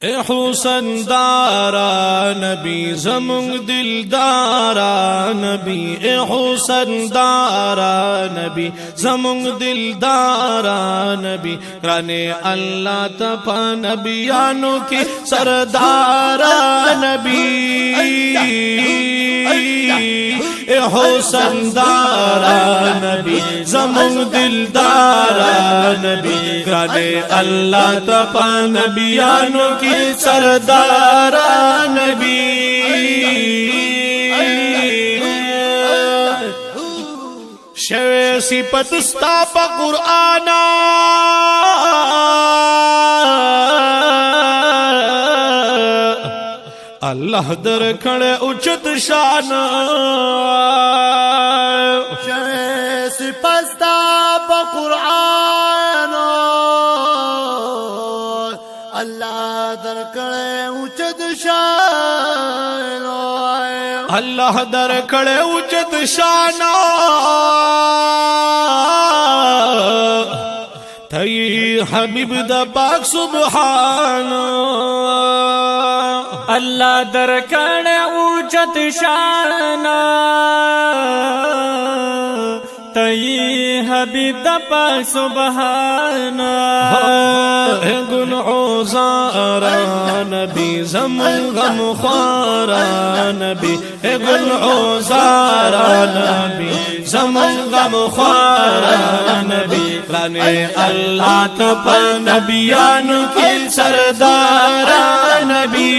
ए हुसन दारा नबी ज़मुंग दिलदारा नबी, ए हुसन दारा नबी ज़मुंग दिलदारा नबी, राने अल्लाह तपा नबियानों के सरदारा नबी। ए हुसन दारा नबी ज़मुंग दिलदारा नबी, राने अल्लाह तपा नबियानों की सरदारा नबी। शवे सिपत स्ताप कुराना अल्लाह दर खड़े उचित शान। शवे सिपत स्ताप कुराना अल्लाह दर खड़े उचित शान। अल्लाह दर खड़े उचित शान थई हबीब द पाक सुभान। अल्लाह दर खड़े उचित शान तई हबीब द पाक सुभान। गुल ओज़ारा नबी ज़मुंग गम ख़्वारा नबी, गुल ओज़ारा नबी ज़मुंग गम ख़्वारा नबी, राने अल्लाह तपा नबियानों के सरदारा नबी।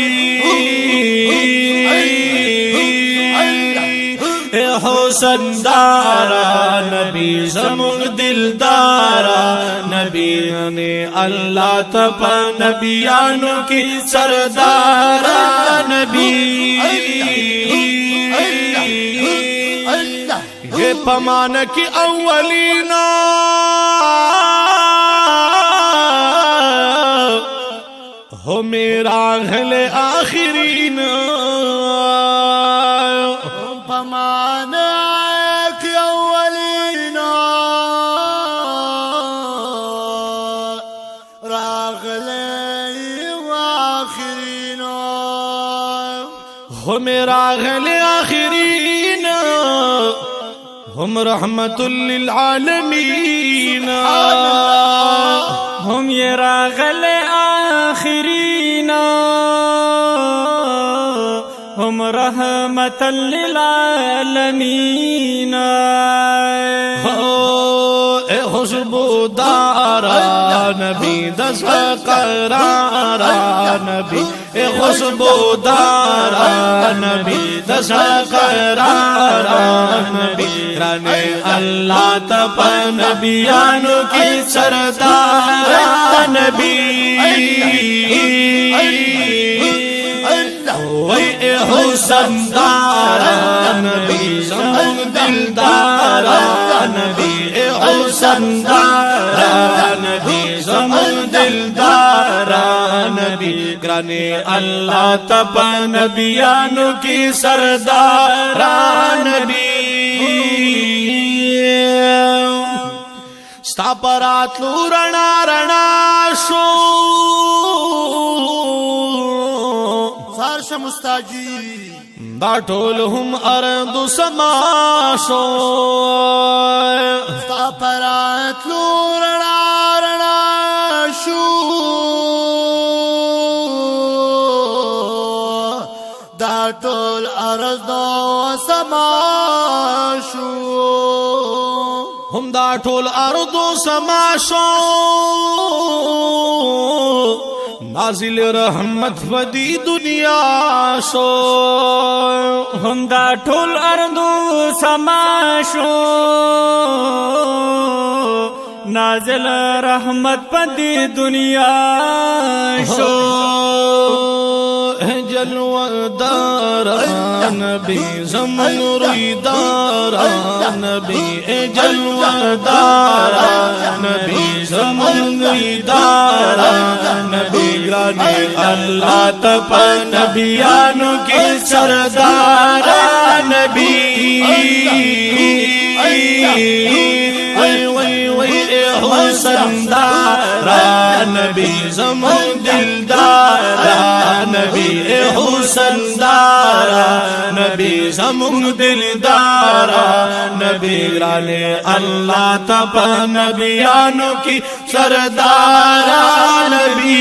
ए हुसन दारा नबी ज़मुंग दिलदारा नबी, ने अल्लाह तपा नबियानों की सरदारा नबी। ये पमान की अव्वलीना हो मेरा अहले आखिरीन। पमान की अव्वलीना रागले आखिरीना हो मेरा अहले आखिरीन, हम रहमतुल लिल आलमीन। हम ये रागल आखिरीन हम रहमतल लिल आलमीन। ए खुशबूदारा नबी दस करारा नबी, ए खुशबूदारा नबी दस करारा नबी, राने अल्लाह तपा नबियानों की सरदारा नबी। ए हुसन दारा नबी ज़मुंग दिलदारा नबी, ए हुसन दारा नबी ज़मुंग दिलदारा नबी, राने अल्लाह तपा नबियानों की सरदारा नबी। स्थापरातलू रणा रणा शो फारश मुस्ताजी दाठोल हम अर्दु समाशो। स्थापरात रणा रणा शू दाटोल अर्दो समाशू। हम दाठोल अर्दु समाशो नाजिल रहमत वदी दुनिया शो। हम दाठुल अर्दु समाशो नाजिल रहमत पदी दुनिया शो। जलवदारा नबी ज़मुंग रुईदारा नबी, जलवदारा नबी ज़मुंग रुईदारा नबी, राने अल्लाह तपा नबियानों के सरदारा नबी। हुसन दारा नबी ज़मुंग दिलदारा حسندارا نبی زمون دلدارا نبی گرانے اللہ تپ نبیانو کی سردارا نبی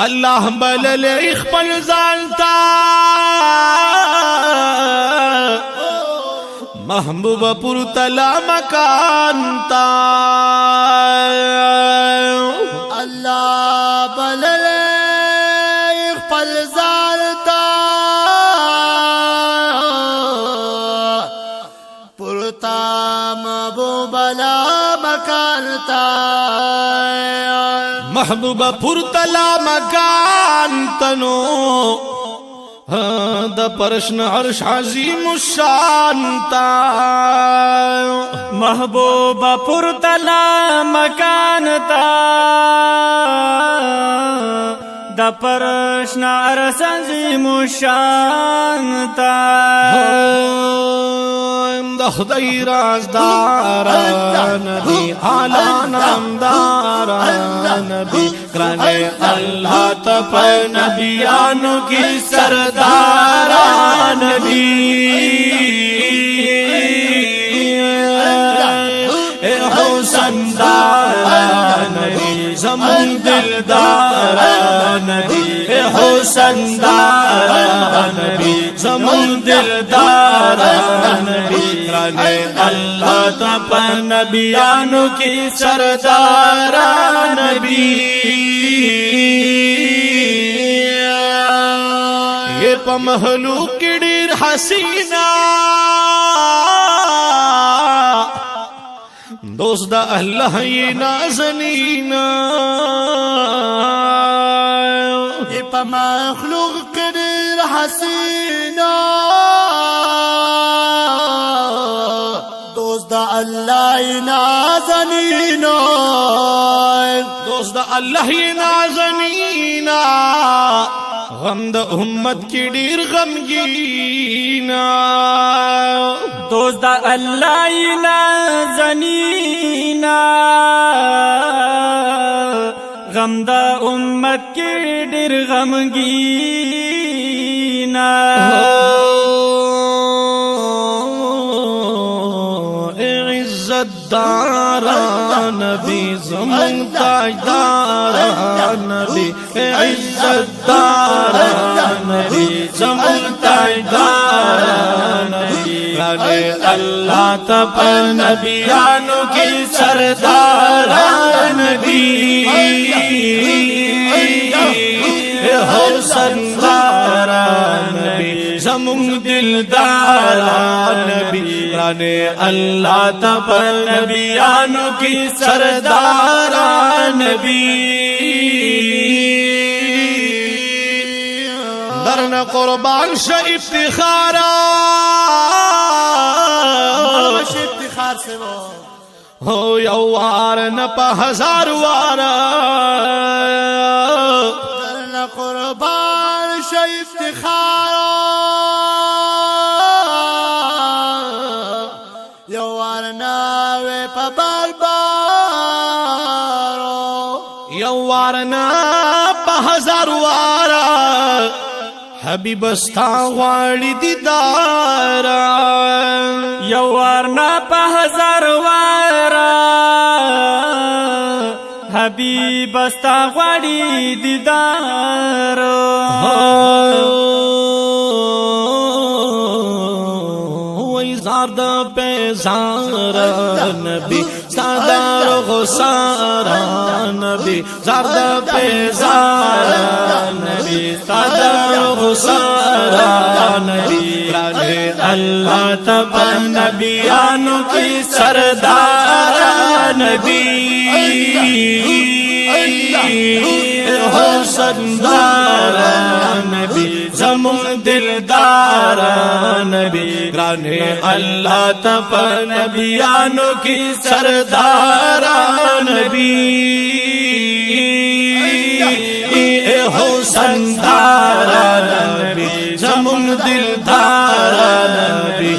اللہ بلل اخپل زانتا محبوب پرتلا مکانتا اللہ بلل اخپل زانتا پرتا محبوب لا مکانتا محبوب پرتلا مکانتنو دا پرشن عرش عظیم الشانتا محبوب پرتلا مکانتا دا پرشن عرش عظیم الشانتا دا خدای رازدارا نبی اعلی نامدارا نبی گرانے اللہ تپ نبیانو کی سردارا نبی اے حسن دارا نبی زمون دلدارا نبی اے حسن دارا نبی زمون دلدارا نبی گرانے اللہ تپ نبیانو کی سردارا نبی یہ پا محلوق کی ڈیر حسینہ دوست دا اللہ یہ نازنینا یہ پا مخلوق قدر حسینہ دوست دا اللہ نازنینا دوست دا اللہ یہ نازنینا غم دا امت کی ڈیر غمگینا دوست دا اللہ نازنینا غم دا امت کی ڈیر غمگینا عزت دارا نبی زمون تاجدارا نبی عزت دارا نبی زمون تاجدارا نبی گرانے اللہ تپ نبیانو کی سردارا نبی حسن دارا نبی زمون دلدارا نبی گرانے اللہ تپ نبیانو کی سردارا نبی درن قربان شا افتخارا افتخار سے وہ ہو یوار نپا ہزار وارا کرنا قربان شا افتخار یوارنا وے پا بار بارو یوارنا پا ہزار وارا حبیب استا غاڑی دیدارا یوارنا پا ہزار وارا حبیب استا غاڑی دیدارو زارد پیزارا نبی سادار غسارا نبی زارد پیزارا نبی سادار غسارا نبی گرانے اللہ تپ نبیانو کی سردارا نبی حسن دارا نبی زمون دلدارا نبی گرانے اللہ تپ نبیانو کی سردارا نبی حسن دارا نبی زمون دلدارا نبی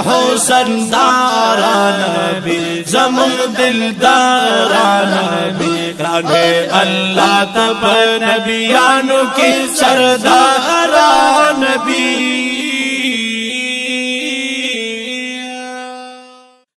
حسن دارا نبی زمون دلدارا نبی शान है अल्लाह तब नबियानों की सरदार